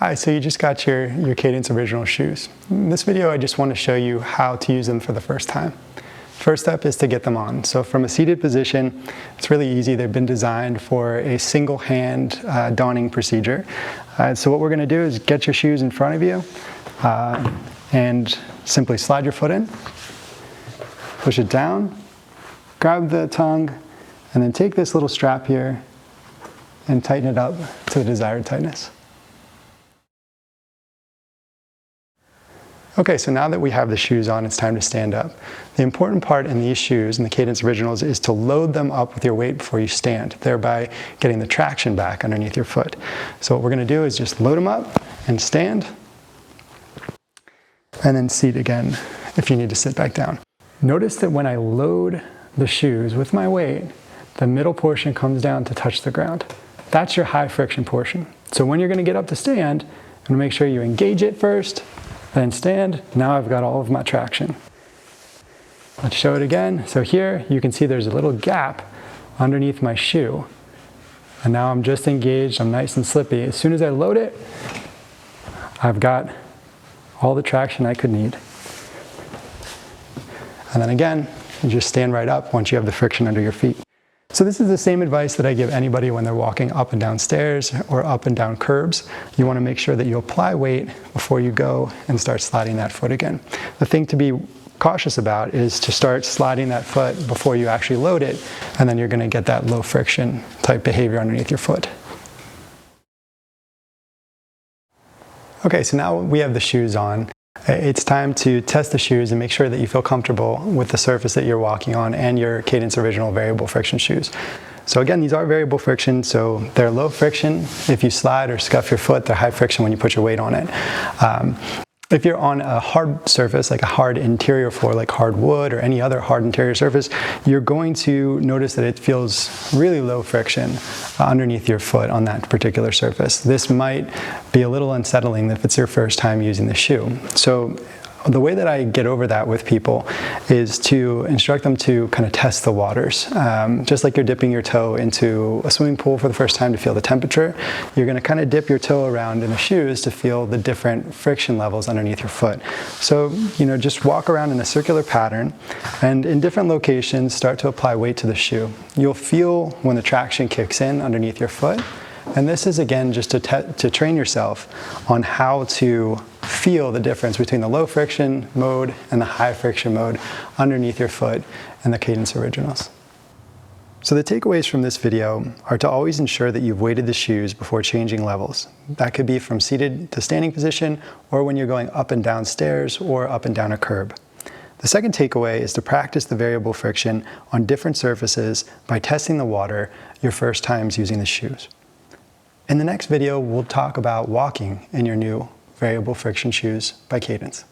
Hi, so you just got your Cadense Original shoes. In this video, I just want to show you how to use them for the first time. First step is to get them on. So from a seated position, it's really easy. They've been designed for a single hand donning procedure. So what we're going to do is get your shoes in front of you and simply slide your foot in, push it down, grab the tongue, and then take this little strap here and tighten it up to the desired tightness. Okay, so now that we have the shoes on, it's time to stand up. The important part in these shoes, in the Cadense Originals, is to load them up with your weight before you stand, thereby getting the traction back underneath your foot. So what we're going to do is just load them up and stand, and then seat again if you need to sit back down. Notice that when I load the shoes with my weight, the middle portion comes down to touch the ground. That's your high friction portion. So when you're going to get up to stand, I'm going to make sure you engage it first, then stand. Now I've got all of my traction. Let's show it again. So here you can see there's a little gap underneath my shoe. And now I'm just engaged, I'm nice and slippy. As soon as I load it, I've got all the traction I could need. And then again, you just stand right up once you have the friction under your feet. So this is the same advice that I give anybody when they're walking up and down stairs or up and down curbs. You want to make sure that you apply weight before you go and start sliding that foot again. The thing to be cautious about is to start sliding that foot before you actually load it, and then you're going to get that low friction type behavior underneath your foot. Okay, so now we have the shoes on. It's time to test the shoes and make sure that you feel comfortable with the surface that you're walking on and your Cadense Original variable friction shoes. So again, these are variable friction, so they're low friction if you slide or scuff your foot. They're high friction when you put your weight on it. If you're on a hard surface, like a hard interior floor, like hardwood or any other hard interior surface, you're going to notice that it feels really low friction underneath your foot on that particular surface. This might be a little unsettling if it's your first time using the shoe. So the way that I get over that with people is to instruct them to kind of test the waters. Just like you're dipping your toe into a swimming pool for the first time to feel the temperature, you're going to kind of dip your toe around in the shoes to feel the different friction levels underneath your foot. So, just walk around in a circular pattern and in different locations start to apply weight to the shoe. You'll feel when the traction kicks in underneath your foot. And this is again just to train yourself on how to feel the difference between the low friction mode and the high friction mode underneath your foot in the Cadense Originals. So the takeaways from this video are to always ensure that you've weighted the shoes before changing levels. That could be from seated to standing position, or when you're going up and down stairs or up and down a curb. The second takeaway is to practice the variable friction on different surfaces by testing the water your first times using the shoes. In the next video, we'll talk about walking in your new variable friction shoes by Cadense.